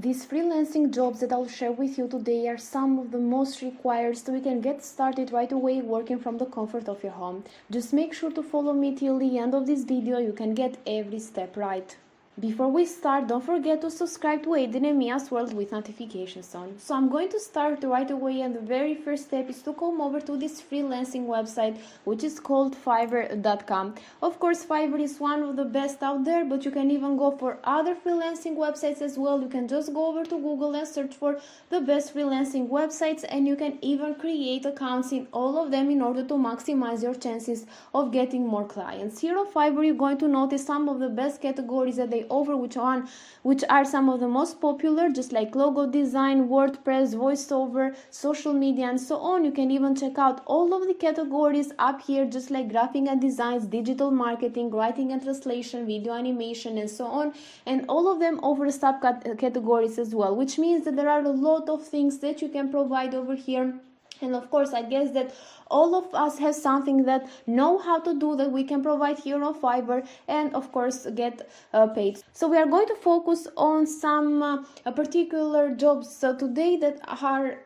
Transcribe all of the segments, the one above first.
These freelancing jobs that I'll share with you today are some of the most required, so we can get started right away working from the comfort of your home. Just make sure to follow me till the end of this video. You can get every step right. Before we start, don't forget to subscribe to Aiden and Mia's World with notifications on. So I'm going to start right away, and the very first step is to come over to this freelancing website, which is called Fiverr.com. Of course, Fiverr is one of the best out there, but you can even go for other freelancing websites as well. You can just go over to Google and search for the best freelancing websites, and you can even create accounts in all of them in order to maximize your chances of getting more clients. Here on Fiverr, you're going to notice some of the best categories that they over which are some of the most popular, just like logo design, WordPress, voiceover, social media, and so on. You can even check out all of the categories up here, just like graphic and designs, digital marketing, writing and translation, video animation, and so on, and all of them over subcategories as well, which means that there are a lot of things that you can provide over here. And of course, I guess that all of us have something that know how to do that we can provide here on Fiverr, and of course get paid. So we are going to focus on some particular jobs today that are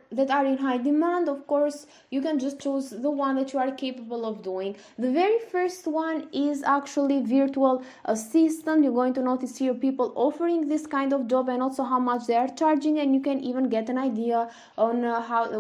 in high demand. Of course, you can just choose the one that you are capable of doing. The very first one is actually virtual assistant. You're going to notice here people offering this kind of job and also how much they are charging, and you can even get an idea on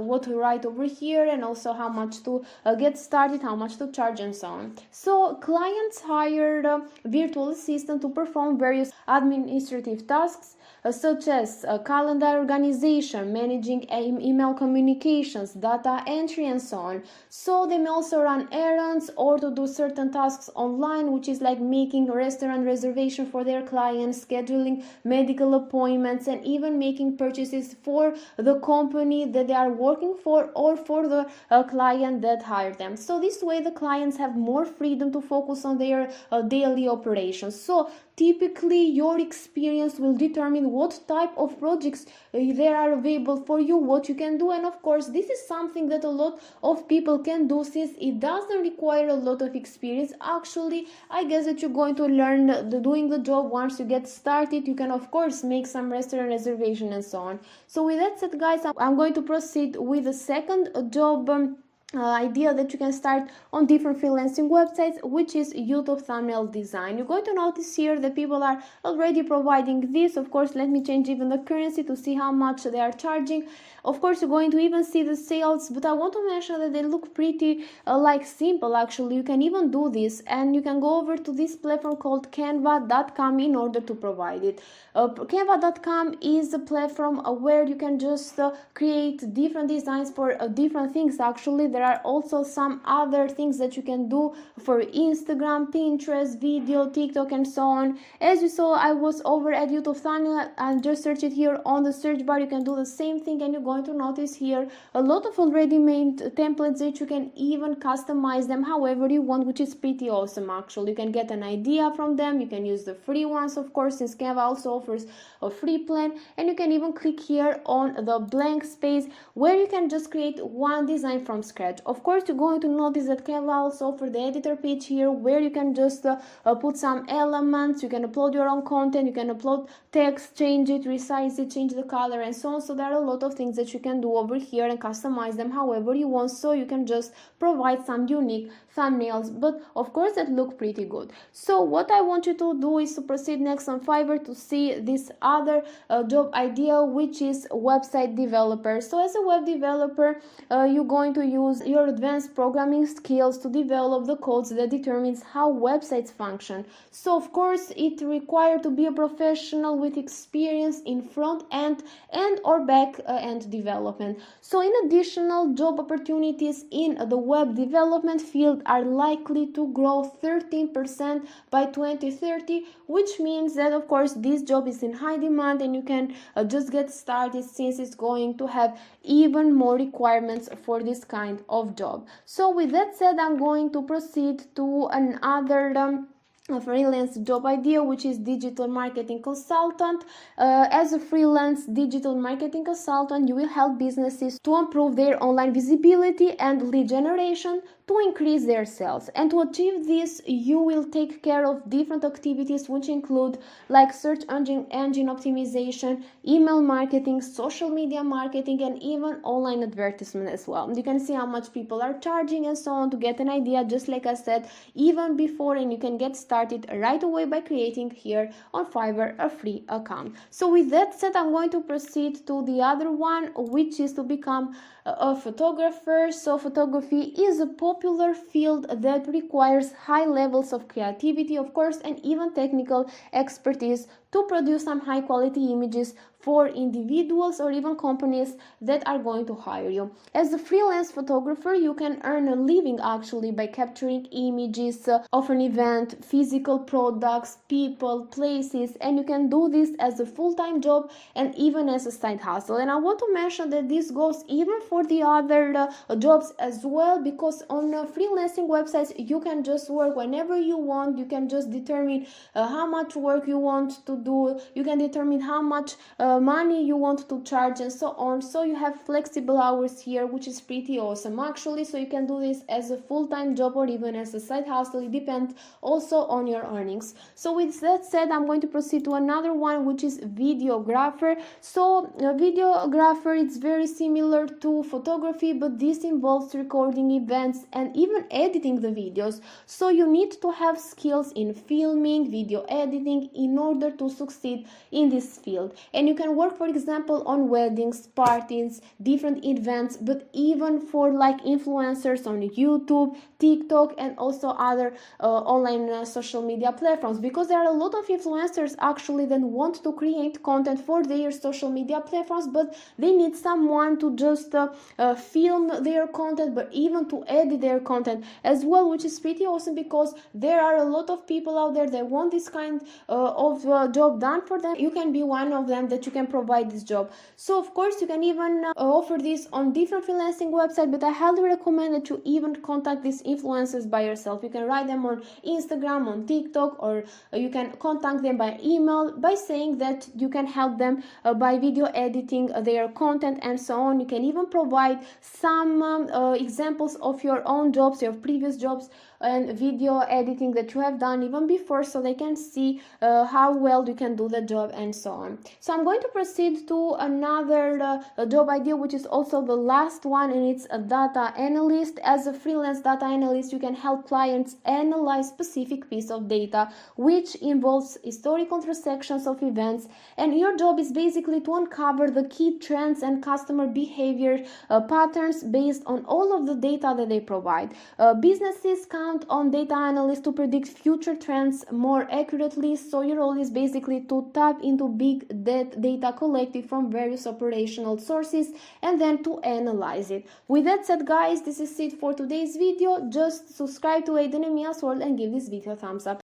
what to write over here, and also how much to get started, how much to charge, and so on. So clients hired a virtual assistant to perform various administrative tasks such as calendar organization, managing email communications, data entry, and so on. So they may also run errands or to do certain tasks online, which is like making a restaurant reservation for their clients, scheduling medical appointments, and even making purchases for the company that they are working for or for the client that hired them. So this way the clients have more freedom to focus on their daily operations. So typically your experience will determine what type of projects there are available for you, what you can do, and of course this is something that a lot of people can do since it doesn't require a lot of experience. Actually, I guess that you're going to learn doing the job once you get started. You can of course make some restaurant reservation and so on. So with that said, guys, I'm going to proceed with the second job idea that you can start on different freelancing websites, which is YouTube thumbnail design. You're going to notice here that people are already providing this. Of course, let me change even the currency to see how much they are charging. Of course, you're going to even see the sales, but I want to mention that they look pretty like simple. Actually, you can even do this, and you can go over to this platform called Canva.com in order to provide it. Canva.com is a platform where you can just create different designs for different things. Actually, there are also some other things that you can do for Instagram, Pinterest, video, TikTok, and so on. As you saw, I was over at YouTube thumbnail and just search it here on the search bar. You can do the same thing, and you're going to notice here a lot of already made templates that you can even customize them however you want, which is pretty awesome. Actually, you can get an idea from them. You can use the free ones, of course, since Canva also offers a free plan, and you can even click here on the blank space where you can just create one design from scratch. Of course, you're going to notice that Canva also offers the editor page here where you can just put some elements. You can upload your own content, you can upload text, change it, resize it, change the color, and so on. So there are a lot of things that you can do over here and customize them however you want, so you can just provide some unique thumbnails, but of course that look pretty good. So what I want you to do is to proceed next on Fiverr to see this other job idea, which is website developer. So as a web developer, you're going to use your advanced programming skills to develop the codes that determines how websites function. So of course it requires to be a professional with experience in front end and or back end development. So in additional job opportunities in the web development field are likely to grow 13% by 2030, which means that of course this job is in high demand, and you can just get started since it's going to have even more requirements for this kind of job. So with that said, I'm going to proceed to another a freelance job idea, which is digital marketing consultant. As a freelance digital marketing consultant, you will help businesses to improve their online visibility and lead generation, to increase their sales. And to achieve this, you will take care of different activities, which include like search engine optimization, email marketing, social media marketing, and even online advertisement as well. You can see how much people are charging and so on to get an idea, just like I said even before, and you can get started right away by creating here on Fiverr a free account. So with that said, I'm going to proceed to the other one, which is to become a photographer. So photography is a popular field that requires high levels of creativity, of course, and even technical expertise to produce some high quality images for individuals or even companies that are going to hire you. As a freelance photographer, you can earn a living actually by capturing images of an event, physical products, people, places, and you can do this as a full-time job and even as a side hustle. And I want to mention that this goes even for the other jobs as well, because on freelancing websites you can just work whenever you want. You can just determine how much work you want to do, you can determine how much money you want to charge and so on. So you have flexible hours here, which is pretty awesome actually. So you can do this as a full-time job or even as a side hustle. It depends also on your earnings. So with that said, I'm going to proceed to another one, which is videographer. So a videographer, it's very similar to photography, but this involves recording events and even editing the videos. So you need to have skills in filming, video editing in order to succeed in this field. And you can work, for example, on weddings, parties, different events, but even for like influencers on YouTube, TikTok, and also other online social media platforms, because there are a lot of influencers actually that want to create content for their social media platforms, but they need someone to just film their content, but even to edit their content as well, which is pretty awesome, because there are a lot of people out there that want this kind of job done for them. You can be one of them that you can provide this job. So of course you can even offer this on different freelancing websites, but I highly recommend that you even contact these influencers by yourself. You can write them on Instagram, on TikTok, or you can contact them by email by saying that you can help them by video editing their content and so on. You can even provide some examples of your own jobs, your previous jobs, and video editing that you have done even before, so they can see how well you can do the job and so on. So I'm going to proceed to another job idea, which is also the last one, and it's a data analyst. As a freelance data analyst, you can help clients analyze specific piece of data which involves historical transactions of events, and your job is basically to uncover the key trends and customer behavior patterns based on all of the data that they provide. Businesses count on data analysts to predict future trends more accurately, so your role is basically to tap into big data collected from various operational sources and then to analyze it. With that said, guys, this is it for today's video. Just subscribe to Aidan and Mia's World and give this video a thumbs up.